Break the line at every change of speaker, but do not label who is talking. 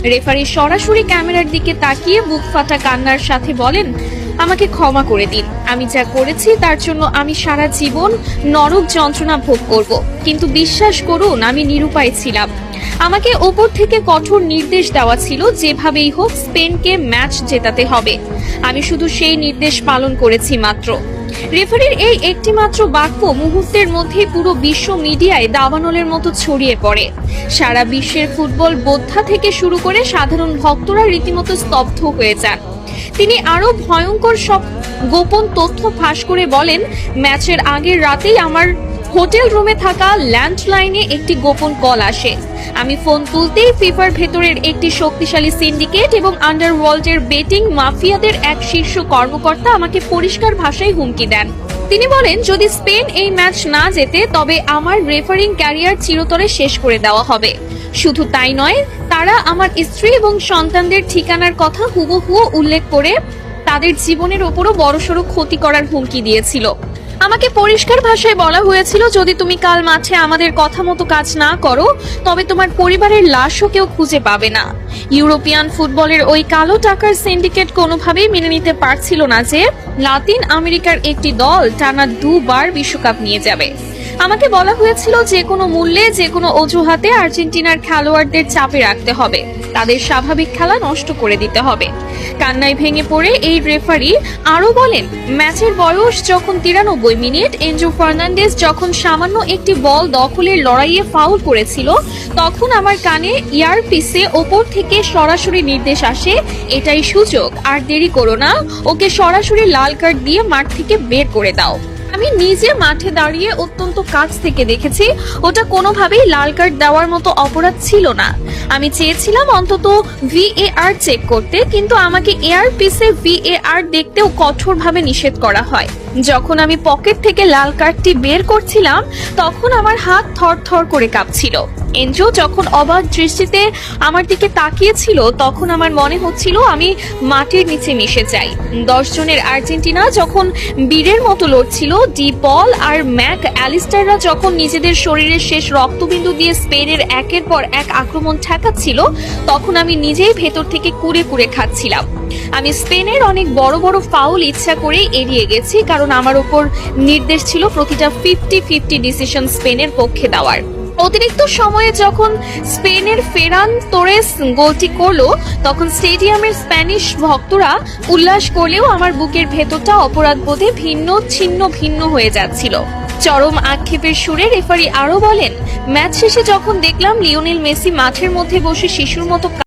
Referee সরাসরি ক্যামেরার দিকে তাকিয়ে বুক ফাটা কান্নার সাথে বলেন, আমাকে ক্ষমা করে দিন। আমি যা করেছি তার জন্য আমি সারা জীবন নরক যন্ত্রণা ভোগ করব, কিন্তু বিশ্বাস করুন আমি নিরুপায় ছিলাম। আমাকে ওপর থেকে কঠোর নির্দেশ দেওয়া ছিল যেভাবেই হোক স্পেনকে ম্যাচ জেতাতে হবে। আমি শুধু সেই নির্দেশ পালন করেছি মাত্র। রেফারির এই একটি মাত্র বাক্য মুহূর্তের মধ্যে পুরো বিশ্ব মিডিয়ায় দাবানলের মতো ছড়িয়ে পড়ে। সারা বিশ্বের ফুটবল বোদ্ধা থেকে শুরু করে সাধারণ ভক্তরা রীতিমতো স্তব্ধ হয়ে যান। তিনি আরো ভয়ঙ্কর সব গোপন তথ্য ফাঁস করে বলেন, ম্যাচের আগের রাতেই আমার হোটেল রুমে থাকা ল্যান্ডলাইনে একটি গোপন কল আসে। আমি ফোন তুলতেই ফিফার ভেতরের একটি শক্তিশালী সিন্ডিকেট এবং আন্ডারওয়ার্ল্ডের বেটিং মাফিয়াদের এক শীর্ষ কর্মকর্তা আমাকে পরিষ্কার ভাষায় হুমকি দেন। তিনি বলেন, যদি স্পেন এই ম্যাচ না জেতে তবে আমার রেফারিং ক্যারিয়ার চিরতরে শেষ করে দেওয়া হবে। শুধু তাই নয়, তারা আমার স্ত্রী এবং সন্তানদের ঠিকানার কথা হুবহু উল্লেখ করে তাদের জীবনের ওপরও বড়সড় ক্ষতি করার হুমকি দিয়েছিল। আমাকে পরিষ্কার ভাষায় বলা হয়েছিল, যদি তুমি কাল মাঠে আমাদের কথা মতো কাজ না করো তবে তোমার পরিবারের লাশও কেউ খুঁজে পাবে না। ইউরোপিয়ান ফুটবলের ওই কালো টাকার সিন্ডিকেট কোনোভাবেই মেনে নিতে পারছিল না যে লাতিন আমেরিকার একটি দল টানা দুবার বিশ্বকাপ নিয়ে যাবে। আমাকে বলা হয়েছিল যে কোনো মূল্যে যে কোনো অজুহাতে আর্জেন্টিনার খেলোয়াড়দের চাপে রাখতে হবে, তাদের স্বাভাবিক খেলা নষ্ট করে দিতে হবে। কান্নায় ভেঙে পড়ে এই রেফারি আরো বলেন, ম্যাচের বয়স যখন 93 মিনিট, এনজো ফার্নান্ডেজ যখন সামান্য একটি বল দখলের লড়াইয়ে ফাউল করেছিল, তখন আমার কানে ইয়ারপিসে ওপর থেকে সরাসরি নির্দেশ আসে, এটাই সুযোগ, আর দেরি করো না, ওকে সরাসরি লাল কার্ড দিয়ে মাঠ থেকে বের করে দাও। আমি নিজে মাঠে দাঁড়িয়ে অত্যন্ত কাছ থেকে দেখেছি, ওটা কোনোভাবেই লাল কার্ড দেওয়ার মতো অপরাধ ছিল না। আমি চেয়েছিলাম অন্তত VAR চেক করতে, কিন্তু আমাকে এয়ারপিসে VAR দেখতেও কঠোরভাবে নিষেধ করা হয়। যখন আমি পকেট থেকে লাল কার্ডটি বের করছিলাম তখন আমার হাত থরথর করে কাঁপছিল। এনজো যখন অবাক দৃষ্টিতে আমার দিকে তাকিয়েছিল তখন আমার মনে হচ্ছিল আমি মাটির নিচে মিশে যাই। 10 জনের আর্জেন্টিনা যখন বীরের মতো লড়ছিল, ডি পল আর ম্যাক অ্যালিস্টাররা যখন নিজেদের শরীরের শেষ রক্তবিন্দু দিয়ে স্পেনের একের পর এক আক্রমণ ঠেকাচ্ছিল, তখন আমি নিজেই ভেতর থেকে কুরে কুরে খাচ্ছিলাম। আমি স্পেনের অনেক বড় বড় ফাউল ইচ্ছা করেই এড়িয়ে গেছি, কারণ আমার উপর নির্দেশ ছিল প্রতিটা 50-50 ডিসিশন স্পেনের পক্ষে দেওয়ার। অতিরিক্ত সময়ে যখন স্পেনের ফেরান তোরেস গোলটি করলো তখন স্টেডিয়ামের স্প্যানিশ ভক্তরা উল্লাস করলেও আমার বুকের ভেতরটা অপরাধবোধে ভিন্ন হয়ে যাচ্ছিল। চরম আক্ষেপের সুরে রেফারি আরো বলেন, ম্যাচ শেষে যখন দেখলাম লিওনেল মেসি মাঠের মধ্যে বসে শিশুর মতো